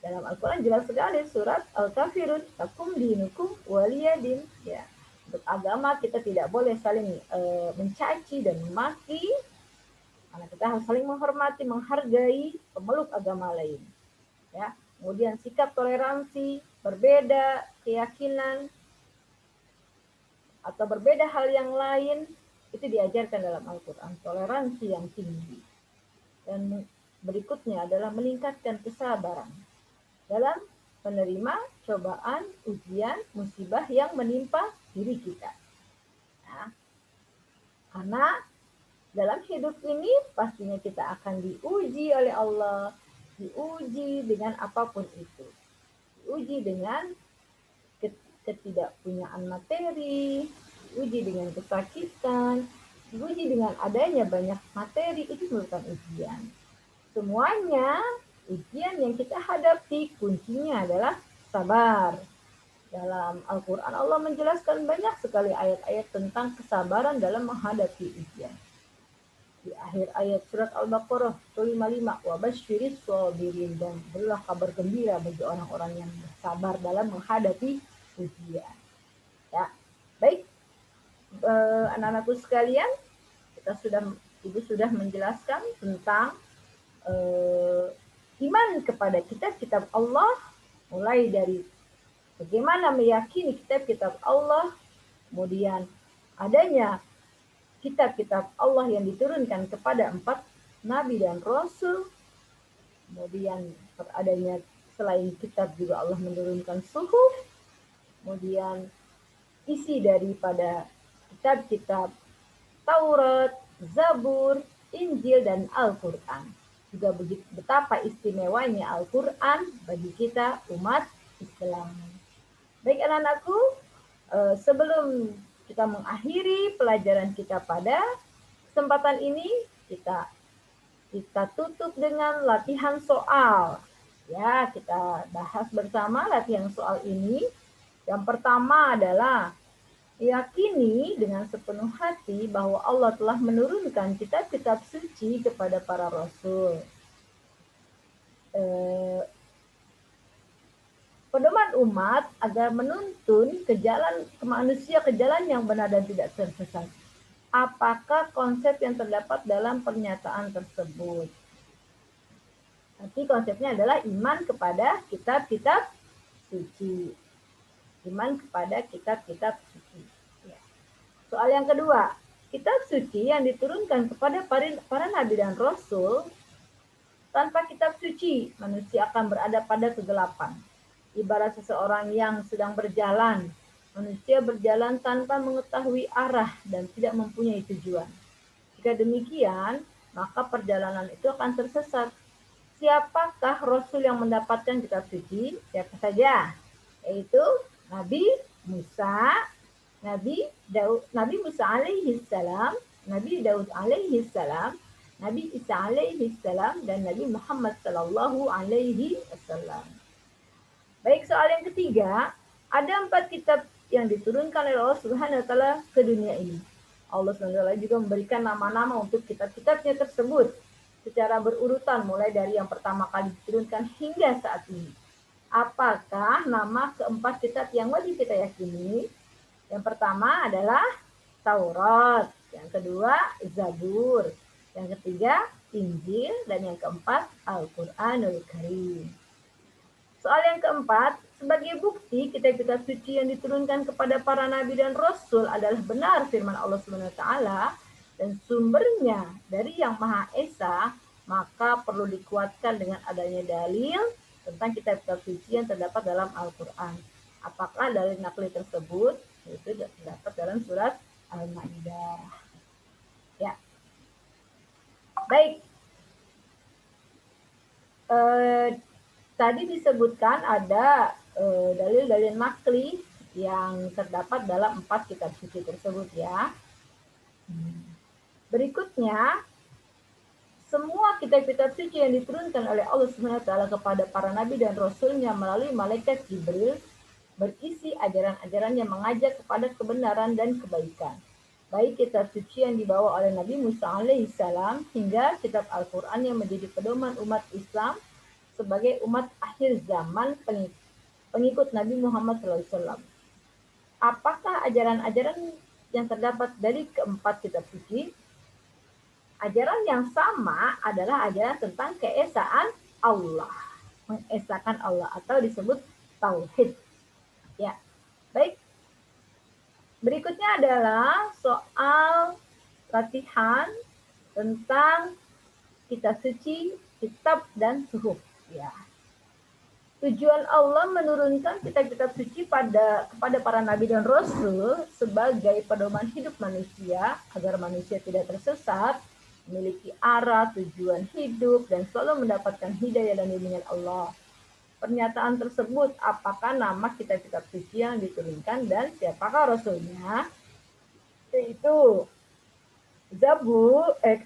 Dalam Al-Quran jelas sekali surat Al-Kafirun, takum dinukum waliyadin. Ya, untuk agama kita tidak boleh saling mencaci dan memaki, karena kita harus saling menghormati, menghargai pemeluk agama lain. Ya, kemudian sikap toleransi, berbeda keyakinan atau berbeda hal yang lain itu diajarkan dalam Al-Quran, toleransi yang tinggi. Dan berikutnya adalah meningkatkan kesabaran dalam menerima cobaan, ujian, musibah yang menimpa diri kita. Nah, karena dalam hidup ini pastinya kita akan diuji oleh Allah, diuji dengan apapun itu. Diuji dengan ketidakpunyaan materi, diuji dengan kesakitan, diuji dengan adanya banyak materi, itu merupakan ujian. Semuanya ujian yang kita hadapi kuncinya adalah sabar. Dalam Al-Quran Allah menjelaskan banyak sekali ayat-ayat tentang kesabaran dalam menghadapi ujian. Di akhir ayat surat Al-Baqarah 55, wa basyiris sabirin, dan berilah kabar gembira bagi orang-orang yang bersabar dalam menghadapi ujian. Ya, baik anak-anakku sekalian, Ibu sudah menjelaskan tentang iman kepada kitab-kitab Allah, mulai dari bagaimana meyakini kitab-kitab Allah, kemudian adanya kitab-kitab Allah yang diturunkan kepada 4 nabi dan rasul, kemudian adanya selain kitab juga Allah menurunkan suhuf, kemudian isi daripada kitab-kitab Taurat, Zabur, Injil, dan Al-Quran. Juga betapa istimewanya Al-Quran bagi kita umat Islam. Baik anak-anakku, sebelum kita mengakhiri pelajaran kita pada kesempatan ini, kita tutup dengan latihan soal. Ya, kita bahas bersama latihan soal ini. Yang pertama adalah yakini dengan sepenuh hati bahwa Allah telah menurunkan kitab-kitab suci kepada para rasul. Pedoman umat agar menuntun ke manusia ke jalan yang benar dan tidak tersesat. Apakah konsep yang terdapat dalam pernyataan tersebut? Nanti konsepnya adalah iman kepada kitab-kitab suci. Iman kepada kitab-kitab suci. Ya. Soal yang kedua, kitab suci yang diturunkan kepada para nabi dan rasul Tanpa kitab suci, manusia akan berada pada kegelapan. Ibarat seseorang yang sedang berjalan, manusia berjalan tanpa mengetahui arah dan tidak mempunyai tujuan. Jika demikian, maka perjalanan itu akan tersesat. Siapakah Rasul yang mendapatkan kitab suci? Siapa saja? Yaitu Nabi Musa, Nabi Musa alaihi salam, Nabi Daud alaihi salam, Nabi Isa alaihi salam, dan Nabi Muhammad sallallahu alaihi wasallam. Baik, soal yang ketiga, ada 4 kitab yang diturunkan oleh Allah Subhanahu wa taala ke dunia ini. Allah Subhanahu wa taala juga memberikan nama-nama untuk kitab-kitabnya tersebut secara berurutan mulai dari yang pertama kali diturunkan hingga saat ini. Apakah nama keempat kitab yang wajib kita yakini? Yang pertama adalah Taurat, yang kedua Zabur, yang ketiga Injil, dan yang keempat Al-Quranul Karim. Soal yang keempat, sebagai bukti kitab-kitab suci yang diturunkan kepada para nabi dan rasul adalah benar firman Allah Subhanahu wa taala dan sumbernya dari Yang Maha Esa, maka perlu dikuatkan dengan adanya dalil tentang kitab-kitab suci yang terdapat dalam Al-Qur'an. Apakah dalil nakli tersebut? Itu terdapat dalam surat Al-Maidah. Ya. Baik. Tadi disebutkan ada dalil-dalil nakli yang terdapat dalam 4 kitab suci tersebut ya. Berikutnya, semua kitab-kitab suci yang diturunkan oleh Allah Subhanahu wa taala kepada para nabi dan rasulnya melalui malaikat Jibril berisi ajaran-ajaran yang mengajak kepada kebenaran dan kebaikan. Baik kitab suci yang dibawa oleh Nabi Musa alaihissalam hingga kitab Al-Quran yang menjadi pedoman umat Islam sebagai umat akhir zaman pengikut Nabi Muhammad SAW. Apakah ajaran-ajaran yang terdapat dari keempat kitab suci? Ajaran yang sama adalah ajaran tentang keesaan Allah, mengesahkan Allah atau disebut tauhid. Ya, baik. Berikutnya adalah soal latihan tentang kitab suci, kitab dan suhuf. Ya. Tujuan Allah menurunkan kitab-kitab suci kepada para nabi dan rasul sebagai pedoman hidup manusia agar manusia tidak tersesat, memiliki arah, tujuan hidup, dan selalu mendapatkan hidayah dan bimbingan Allah. Pernyataan tersebut, apakah nama kitab-kitab suci yang diturunkan dan siapakah rasulnya? Yaitu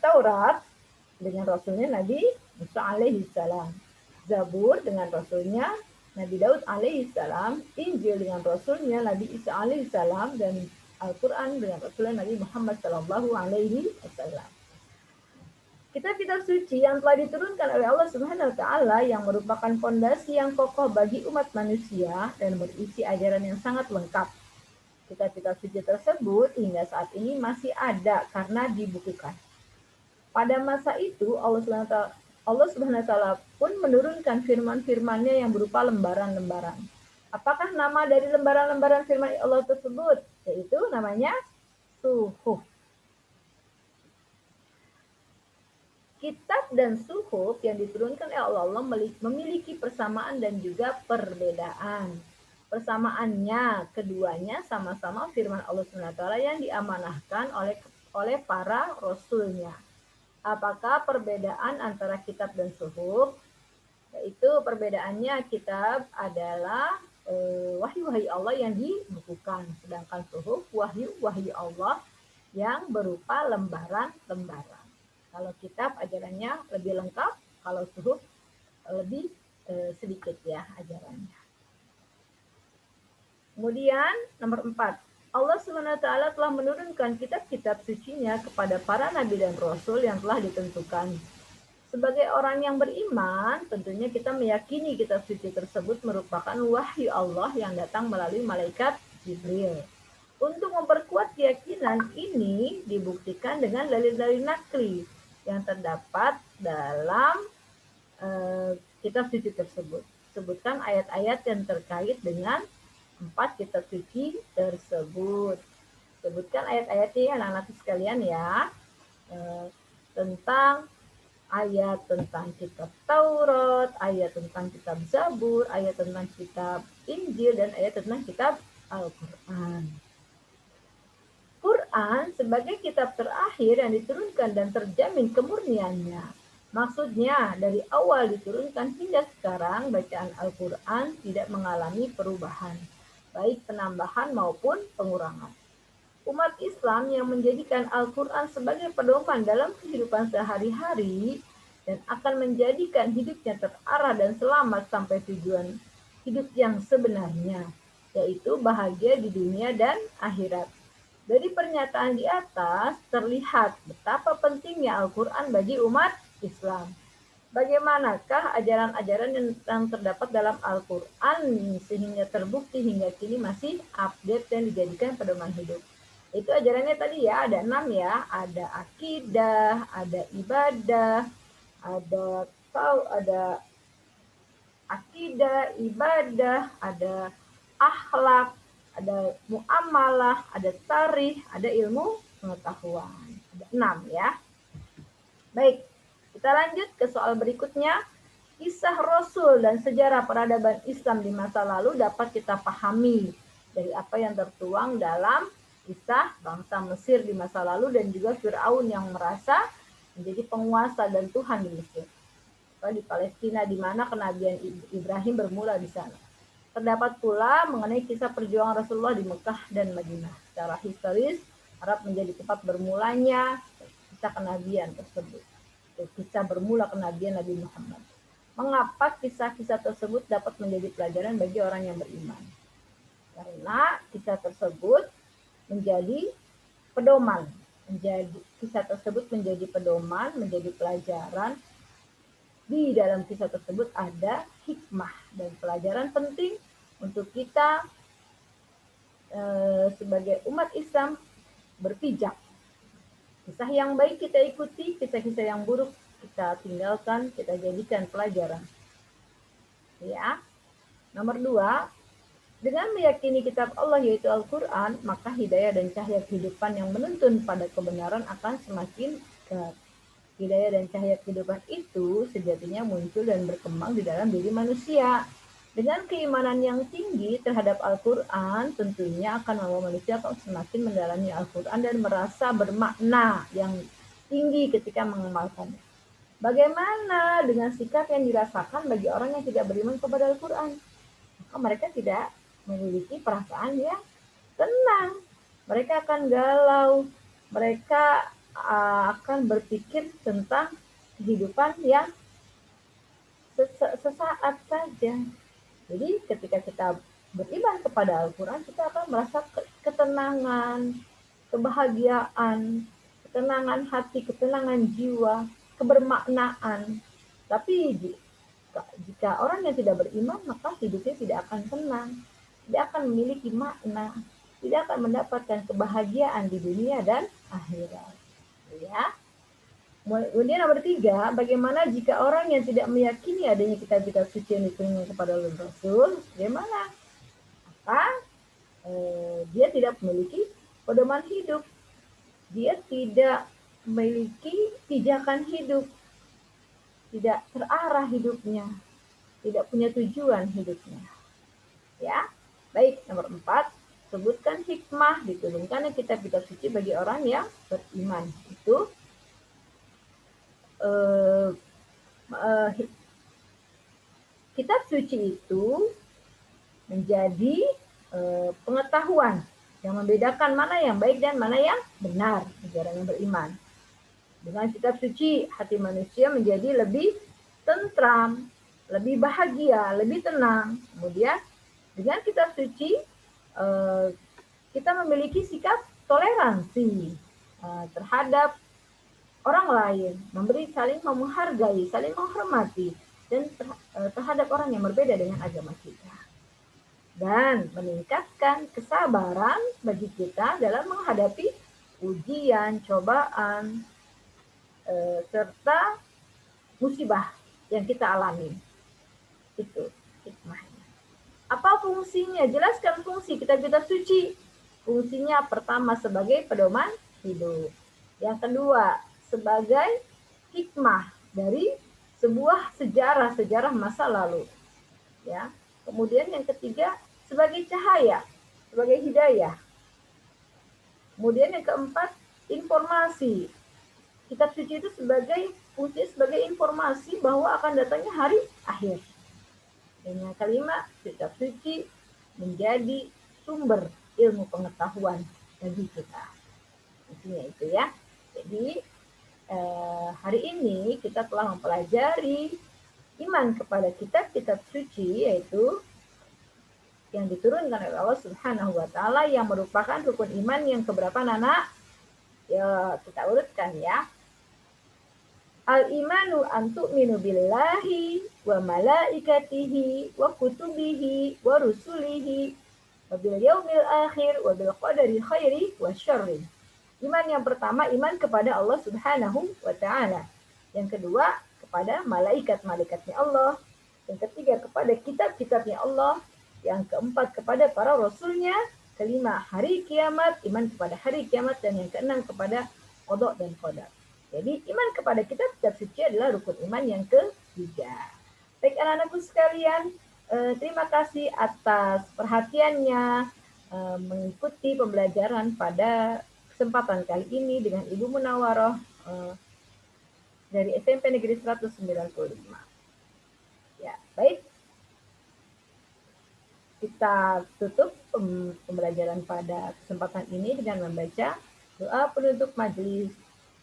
Taurat dengan rasulnya Nabi Musa alaihi salam. Zabur dengan rasulnya Nabi Daud alaihi salam, Injil dengan rasulnya Nabi Isa alaihi salam, dan Al-Quran dengan rasulnya Nabi Muhammad sallallahu alaihi wasallam. Kitab-kitab suci yang telah diturunkan oleh Allah Subhanahu wa taala yang merupakan fondasi yang kokoh bagi umat manusia dan berisi ajaran yang sangat lengkap. Kitab-kitab suci tersebut hingga saat ini masih ada karena dibukukan. Pada masa itu Allah Subhanahu wa taala pun menurunkan firman-firman-Nya yang berupa lembaran-lembaran. Apakah nama dari lembaran-lembaran firman Allah tersebut? Yaitu namanya suhuf. Kitab dan suhuf yang diturunkan oleh Allah memiliki persamaan dan juga perbedaan. Persamaannya, keduanya sama-sama firman Allah SWT yang diamanahkan oleh para rasulnya. Apakah perbedaan antara kitab dan suhuf? Yaitu perbedaannya kitab adalah wahyu-wahyu Allah yang dibukukan, sedangkan suhuf wahyu-wahyu Allah yang berupa lembaran-lembaran. Kalau kitab ajarannya lebih lengkap, kalau suhuf lebih sedikit ya ajarannya. Kemudian nomor 4, Allah SWT telah menurunkan kitab-kitab sucinya kepada para nabi dan rasul yang telah ditentukan. Sebagai orang yang beriman, tentunya kita meyakini kitab suci tersebut merupakan wahyu Allah yang datang melalui malaikat Jibril. Untuk memperkuat keyakinan ini dibuktikan dengan dalil-dalil nakli yang terdapat dalam kitab suci tersebut. Sebutkan ayat-ayat yang terkait dengan 4 kitab suci tersebut. Sebutkan ayat-ayatnya anak-anak sekalian ya, tentang ayat tentang kitab Taurat, ayat tentang kitab Zabur, ayat tentang kitab Injil, dan ayat tentang kitab Al-Quran. Quran sebagai kitab terakhir yang diturunkan dan terjamin kemurniannya. Maksudnya, dari awal diturunkan hingga sekarang, bacaan Al-Quran tidak mengalami perubahan, baik penambahan maupun pengurangan. Umat Islam yang menjadikan Al-Quran sebagai pedoman dalam kehidupan sehari-hari dan akan menjadikan hidupnya terarah dan selamat sampai tujuan hidup yang sebenarnya, yaitu bahagia di dunia dan akhirat. Dari pernyataan di atas terlihat betapa pentingnya Al-Quran bagi umat Islam. Bagaimanakah ajaran-ajaran yang terdapat dalam Al-Quran sehingga terbukti hingga kini masih update dan dijadikan pedoman hidup? Itu ajarannya tadi ya, ada 6 ya, ada akidah, ada ibadah, ada akidah, ibadah, ada akhlak, ada muamalah, ada tarikh, ada ilmu pengetahuan. Ada 6 ya. Baik, kita lanjut ke soal berikutnya. Kisah Rasul dan sejarah peradaban Islam di masa lalu dapat kita pahami dari apa yang tertuang dalam kisah bangsa Mesir di masa lalu dan juga Firaun yang merasa menjadi penguasa dan Tuhan di Mesir. Di Palestina di mana kenabian Ibrahim bermula di sana. Terdapat pula mengenai kisah perjuangan Rasulullah di Mekah dan Madinah. Secara historis, Arab menjadi tempat bermulanya kisah kenabian tersebut. Kisah bermula kenabian Nabi Muhammad. Mengapa kisah-kisah tersebut dapat menjadi pelajaran bagi orang yang beriman? Karena kisah tersebut menjadi pedoman, kisah tersebut menjadi pedoman, menjadi pelajaran. Di dalam kisah tersebut ada hikmah dan pelajaran penting untuk kita sebagai umat Islam berpijak. Kisah yang baik kita ikuti, kisah-kisah yang buruk kita tinggalkan, kita jadikan pelajaran. Ya. Nomor 2, dengan meyakini kitab Allah yaitu Al-Quran, maka hidayah dan cahaya kehidupan yang menuntun pada kebenaran akan semakin dekat. Hidayah dan cahaya kehidupan itu sejatinya muncul dan berkembang di dalam diri manusia. Dengan keimanan yang tinggi terhadap Al-Quran, tentunya akan membawa manusia semakin mendalami Al-Quran dan merasa bermakna yang tinggi ketika mengamalkannya. Bagaimana dengan sikap yang dirasakan bagi orang yang tidak beriman kepada Al-Quran? Maka mereka tidak memiliki perasaan yang tenang. Mereka akan galau, mereka akan berpikir tentang kehidupan yang sesaat saja. Jadi ketika kita beriman kepada Al-Quran, kita akan merasa ketenangan, kebahagiaan, ketenangan hati, ketenangan jiwa, kebermaknaan. Tapi jika orang yang tidak beriman, maka hidupnya tidak akan tenang, tidak akan memiliki makna, tidak akan mendapatkan kebahagiaan di dunia dan akhirat. Ya. Kemudian nomor 3, bagaimana jika orang yang tidak meyakini adanya kitab-kitab suci yang diturunkan kepada Rasul, bagaimana? Maka dia tidak memiliki pedoman hidup, dia tidak memiliki pijakan hidup, tidak terarah hidupnya, tidak punya tujuan hidupnya. Ya, baik. Nomor 4, sebutkan hikmah diturunkannya kitab-kitab suci bagi orang yang beriman. Itu kitab suci itu menjadi pengetahuan yang membedakan mana yang baik dan mana yang benar bagi orang yang beriman. Dengan kitab suci, hati manusia menjadi lebih tentram, lebih bahagia, lebih tenang. Kemudian dengan kitab suci kita memiliki sikap toleransi terhadap orang lain, saling menghargai, saling menghormati, dan terhadap orang yang berbeda dengan agama kita. Dan meningkatkan kesabaran bagi kita dalam menghadapi ujian, cobaan, serta musibah yang kita alami. Itu hikmahnya. Apa fungsinya? Jelaskan fungsi kitab-kitab suci. Fungsinya pertama sebagai pedoman hidup. Yang kedua, sebagai hikmah, dari sebuah sejarah masa lalu. Ya. Kemudian yang ketiga, sebagai cahaya, sebagai hidayah. Kemudian yang keempat, informasi. Kitab suci itu fungsi sebagai informasi bahwa akan datangnya hari akhir. Dan yang kelima, kitab suci menjadi sumber ilmu pengetahuan bagi kita. Intinya itu ya. Jadi hari ini kita telah mempelajari iman kepada kitab-kitab suci, yaitu yang diturunkan oleh Allah Subhanahu wa taala, yang merupakan rukun iman yang keberapa, Nana? Ya, kita urutkan ya. Al-imanu an tu'minu billahi wa malaikatihi wa kutubihi wa rusulihi wa bil yaumil akhir wa bil qadari khairi wa syarri. Iman yang pertama, iman kepada Allah Subhanahu wa taala. Yang kedua, kepada malaikat-malaikatnya Allah. Yang ketiga, kepada kitab-kitabnya Allah. Yang keempat, kepada para rasulnya. Kelima, hari kiamat, iman kepada hari kiamat. Dan yang keenam, kepada qada dan qadar. Jadi iman kepada kitab-kitab suci adalah rukun iman yang ketiga. Baik anak-anakku sekalian, terima kasih atas perhatiannya mengikuti pembelajaran pada kesempatan kali ini dengan Ibu Munawaroh dari SMP Negeri 195. Ya, baik. Kita tutup pembelajaran pada kesempatan ini dengan membaca doa penutup majelis.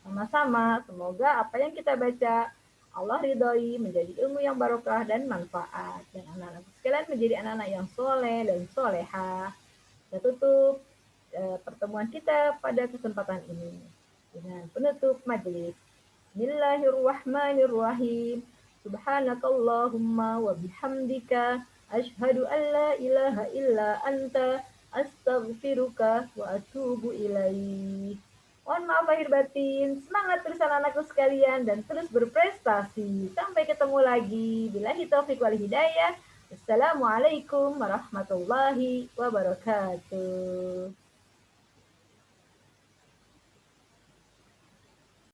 Sama-sama, semoga apa yang kita baca Allah ridhoi, menjadi ilmu yang barokah dan manfaat. Dan anak-anak sekalian menjadi anak-anak yang soleh dan soleha. Kita tutup pertemuan kita pada kesempatan ini dengan penutup majelis. Bismillahirrahmanirrahim. Subhanakallahumma wa bihamdika asyhadu an la ilaha illa anta astaghfiruka wa atubu ilaih. Mohon maaf lahir batin. Semangat terus anak-anakku sekalian dan terus berprestasi. Sampai ketemu lagi. Billahi taufiq wal hidayah. Assalamualaikum warahmatullahi wabarakatuh.